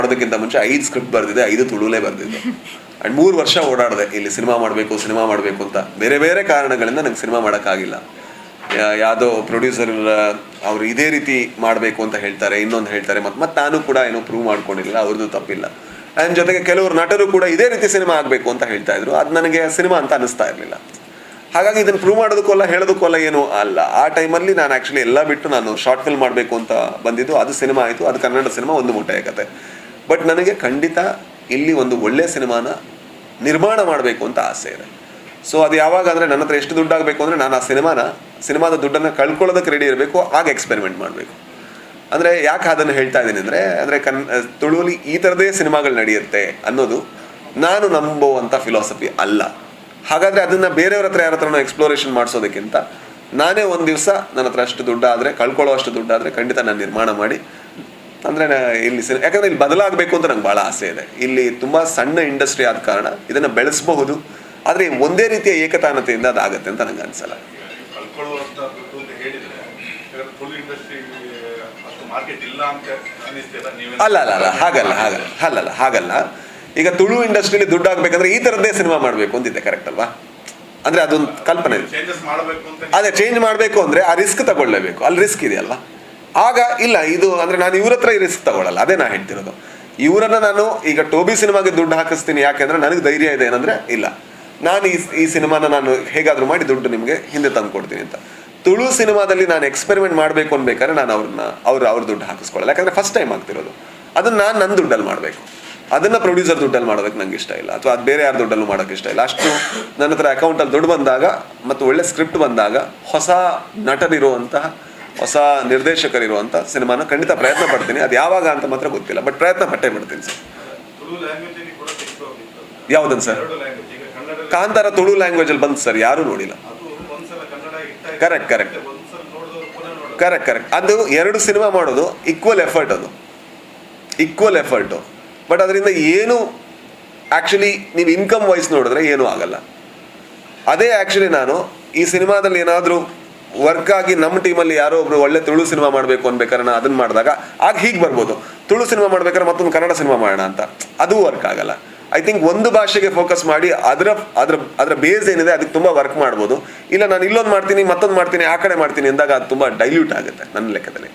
ಮಾಡೋದಕ್ಕಿಂತ ಮುಂಚೆ 5 ಸ್ಕ್ರಿಪ್ಟ್ ಬರೆದಿದೆ, 5 ತುಳುಲೇ ಬರೆದಿದ್ದು. ಆ್ಯಂಡ್ 3 ವರ್ಷ ಓಡಾಡಿದೆ ಇಲ್ಲಿ ಸಿನಿಮಾ ಮಾಡಬೇಕು ಅಂತ. ಬೇರೆ ಬೇರೆ ಕಾರಣಗಳಿಂದ ನಂಗೆ ಸಿನಿಮಾ ಮಾಡೋಕ್ಕಾಗಿಲ್ಲ. ಯಾವುದೋ ಪ್ರೊಡ್ಯೂಸರ್ ಅವರು ಇದೇ ರೀತಿ ಮಾಡಬೇಕು ಅಂತ ಹೇಳ್ತಾರೆ, ಇನ್ನೊಂದು ಹೇಳ್ತಾರೆ, ಮತ್ತು ನಾನು ಕೂಡ ಏನೋ ಪ್ರೂವ್ ಮಾಡ್ಕೊಂಡಿರಲಿಲ್ಲ, ಅವ್ರದ್ದು ತಪ್ಪಿಲ್ಲ. ಆ್ಯಂಡ್ ಜೊತೆಗೆ ಕೆಲವರು ನಟರು ಕೂಡ ಇದೇ ರೀತಿ ಸಿನಿಮಾ ಆಗಬೇಕು ಅಂತ ಹೇಳ್ತಾ ಇದ್ರು, ಅದು ನನಗೆ ಸಿನಿಮಾ ಅಂತ ಅನ್ನಿಸ್ತಾ ಇರಲಿಲ್ಲ. ಹಾಗಾಗಿ ಇದನ್ನು ಪ್ರೂವ್ ಮಾಡೋದಕ್ಕೂ ಹೇಳೋದಕ್ಕೂ ಏನೂ ಅಲ್ಲ. ಆ ಟೈಮಲ್ಲಿ ನಾನು ಆ್ಯಕ್ಚುಲಿ ಎಲ್ಲ ಬಿಟ್ಟು ನಾನು ಶಾರ್ಟ್ ಫಿಲ್ಮ್ ಮಾಡಬೇಕು ಅಂತ ಬಂದಿದ್ದು. ಅದು ಸಿನಿಮಾ ಆಯಿತು, ಅದು ಕನ್ನಡ ಸಿನಿಮಾ, ಒಂದು ಮುಟ್ಟೆಯ ಕತೆ. ಬಟ್ ನನಗೆ ಖಂಡಿತ ಇಲ್ಲಿ ಒಂದು ಒಳ್ಳೆಯ ಸಿನಿಮಾನ ನಿರ್ಮಾಣ ಮಾಡಬೇಕು ಅಂತ ಆಸೆ ಇದೆ. ಸೊ ಅದು ಯಾವಾಗ ಅಂದರೆ ನನ್ನ ಹತ್ರ ಎಷ್ಟು ದುಡ್ಡು ಆಗಬೇಕು ಅಂದರೆ ನಾನು ಆ ಸಿನಿಮಾದ ದುಡ್ಡನ್ನು ಕಳ್ಕೊಳ್ಳೋದಕ್ಕೆ ರೆಡಿ ಇರಬೇಕು, ಆಗ ಎಕ್ಸ್ಪೆರಿಮೆಂಟ್ ಮಾಡಬೇಕು. ಅಂದರೆ ಯಾಕೆ ಅದನ್ನು ಹೇಳ್ತಾ ಇದ್ದೀನಿ ಅಂದರೆ ತುಳುವಲ್ಲಿ ಈ ಥರದೇ ಸಿನಿಮಾಗಳು ನಡೆಯುತ್ತೆ ಅನ್ನೋದು ನಾನು ನಂಬುವಂಥ ಫಿಲಾಸಫಿ ಅಲ್ಲ. ಹಾಗಾದರೆ ಅದನ್ನು ಬೇರೆಯವ್ರ ಹತ್ರ ಯಾರ ಹತ್ರನೂ ಎಕ್ಸ್ಪ್ಲೋರೇಷನ್ ಮಾಡಿಸೋದಕ್ಕಿಂತ ನಾನೇ ಒಂದು ದಿವಸ ನನ್ನ ಹತ್ರ ಅಷ್ಟು ದುಡ್ಡಾದರೆ, ಕಳ್ಕೊಳ್ಳೋ ಅಷ್ಟು ದುಡ್ಡಾದರೆ ಖಂಡಿತ ನಾನು ನಿರ್ಮಾಣ ಮಾಡಿ, ಅಂದರೆ ಇಲ್ಲಿ ಯಾಕಂದರೆ ಇಲ್ಲಿ ಬದಲಾಗಬೇಕು ಅಂತ ನಂಗೆ ಭಾಳ ಆಸೆ ಇದೆ. ಇಲ್ಲಿ ತುಂಬ ಸಣ್ಣ ಇಂಡಸ್ಟ್ರಿ ಆದ ಕಾರಣ ಇದನ್ನು ಬೆಳೆಸಬಹುದು, ಆದರೆ ಒಂದೇ ರೀತಿಯ ಏಕತಾನತೆಯಿಂದ ಅದಾಗತ್ತೆ ಅಂತ ನಂಗೆ ಅನಿಸಲ್ಲ. ಹಾಗಲ್ಲ. ಈಗ ತುಳು ಇಂಡಸ್ಟ್ರಿಯಲ್ಲಿ ದುಡ್ಡು ಆಗ್ಬೇಕಂದ್ರೆ ಈ ಥರದ್ದೇ ಸಿನಿಮಾ ಮಾಡಬೇಕು ಅಂತಿದೆ, ಕರೆಕ್ಟ್ ಅಲ್ವಾ? ಅಂದರೆ ಅದೊಂದು ಕಲ್ಪನೆ. ಅದೇ ಚೇಂಜ್ ಮಾಡಬೇಕು ಅಂದರೆ ಆ ರಿಸ್ಕ್ ತಗೊಳ್ಳೇಬೇಕು, ಅಲ್ಲಿ ರಿಸ್ಕ್ ಇದೆಯಲ್ವಾ? ಆಗ ಇಲ್ಲ ಇದು ಅಂದರೆ ನಾನು ಇವ್ರ ಹತ್ರ ಈ ರಿಸ್ಕ್ ತಗೊಳ್ಳಲ್ಲ. ಅದೇ ನಾನು ಹೇಳ್ತಿರೋದು. ಇವರನ್ನು ನಾನು ಈಗ ಟೋಬಿ ಸಿನಿಮಾಗೆ ದುಡ್ಡು ಹಾಕಿಸ್ತೀನಿ ಯಾಕೆಂದರೆ ನನಗೆ ಧೈರ್ಯ ಇದೆ ಏನಂದರೆ, ಇಲ್ಲ ನಾನು ಈ ಸಿನಿಮಾನ ನಾನು ಹೇಗಾದರೂ ಮಾಡಿ ದುಡ್ಡು ನಿಮಗೆ ಹಿಂದೆ ತಂದು ಕೊಡ್ತೀನಿ ಅಂತ. ತುಳು ಸಿನಿಮಾದಲ್ಲಿ ನಾನು ಎಕ್ಸ್ಪೆರಿಮೆಂಟ್ ಮಾಡಬೇಕು ಅನ್ಬೇಕಾದ್ರೆ ನಾನು ಅವ್ರ ದುಡ್ಡು ಹಾಕಿಸ್ಕೊಳ್ಳಲ್ಲ. ಯಾಕಂದರೆ ಫಸ್ಟ್ ಟೈಮ್ ಆಗ್ತಿರೋದು. ಅದನ್ನು ನಾನು ನನ್ನ ದುಡ್ಡಲ್ಲಿ ಮಾಡಬೇಕು, ಅದನ್ನು ಪ್ರೊಡ್ಯೂಸರ್ ದುಡ್ಡಲ್ಲಿ ಮಾಡೋದಕ್ಕೆ ನಂಗೆ ಇಷ್ಟ ಇಲ್ಲ, ಅಥವಾ ಅದು ಬೇರೆ ಯಾರ ದುಡ್ಡಲ್ಲೂ ಮಾಡೋಕ್ಕೆ ಇಷ್ಟ ಇಲ್ಲ. ಅಷ್ಟು ನನ್ನ ಹತ್ರ ಅಕೌಂಟಲ್ಲಿ ದುಡ್ಡು ಬಂದಾಗ ಮತ್ತು ಒಳ್ಳೆ ಸ್ಕ್ರಿಪ್ಟ್ ಬಂದಾಗ ಹೊಸ ನಟರಿರುವಂತಹ, ಹೊಸ ನಿರ್ದೇಶಕರಿರುವಂಥ ಸಿನಿಮಾನ ಖಂಡಿತ ಪ್ರಯತ್ನ ಪಡ್ತೀನಿ. ಅದು ಯಾವಾಗ ಅಂತ ಮಾತ್ರ ಗೊತ್ತಿಲ್ಲ, ಬಟ್ ಪ್ರಯತ್ನ ಪಟ್ಟೇ ಬಿಡ್ತೀನಿ ಸರ್. ಯಾವುದನ್ನು ಸರ್? ಕಾಂತಾರ ತುಳು ಲ್ಯಾಂಗ್ವೇಜಲ್ಲಿ ಬಂತು ಸರ್, ಯಾರೂ ನೋಡಿಲ್ಲ. ಕರೆಕ್ಟ್. ಅದು 2 ಸಿನಿಮಾ ಮಾಡೋದು ಈಕ್ವಲ್ ಎಫರ್ಟು. ಬಟ್ ಅದರಿಂದ ಏನು ಆ್ಯಕ್ಚುಲಿ ನೀವು ಇನ್ಕಮ್ ವೈಸ್ ನೋಡಿದ್ರೆ ಏನೂ ಆಗಲ್ಲ. ಅದೇ ಆ್ಯಕ್ಚುಲಿ ನಾನು ಈ ಸಿನಿಮಾದಲ್ಲಿ ಏನಾದರೂ ವರ್ಕ್ ಆಗಿ ನಮ್ಮ ಟೀಮಲ್ಲಿ ಯಾರೋ ಒಬ್ರು ಒಳ್ಳೆ ತುಳು ಸಿನಿಮಾ ಮಾಡಬೇಕು ಅನ್ಬೇಕಾದ್ರೆ ನಾನು ಅದನ್ನು ಮಾಡಿದಾಗ ಆಗ ಹೀಗೆ ಬರ್ಬೋದು, ತುಳು ಸಿನಿಮಾ ಮಾಡ್ಬೇಕಾದ್ರೆ ಮತ್ತೊಂದು ಕನ್ನಡ ಸಿನಿಮಾ ಮಾಡೋಣ ಅಂತ. ಅದು ವರ್ಕ್ ಆಗಲ್ಲ. ಐ ಥಿಂಕ್ ಒಂದು ಭಾಷೆಗೆ ಫೋಕಸ್ ಮಾಡಿ ಅದರ ಬೇಸ್ ಏನಿದೆ ಅದಕ್ಕೆ ತುಂಬ ವರ್ಕ್ ಮಾಡ್ಬೋದು. ಇಲ್ಲ ನಾನು ಇಲ್ಲೊಂದು ಮಾಡ್ತೀನಿ, ಮತ್ತೊಂದು ಮಾಡ್ತೀನಿ, ಆ ಕಡೆ ಮಾಡ್ತೀನಿ ಅಂದಾಗ ಅದು ತುಂಬ ಡೈಲ್ಯೂಟ್ ಆಗುತ್ತೆ ನನ್ನ ಲೆಕ್ಕದಲ್ಲಿ.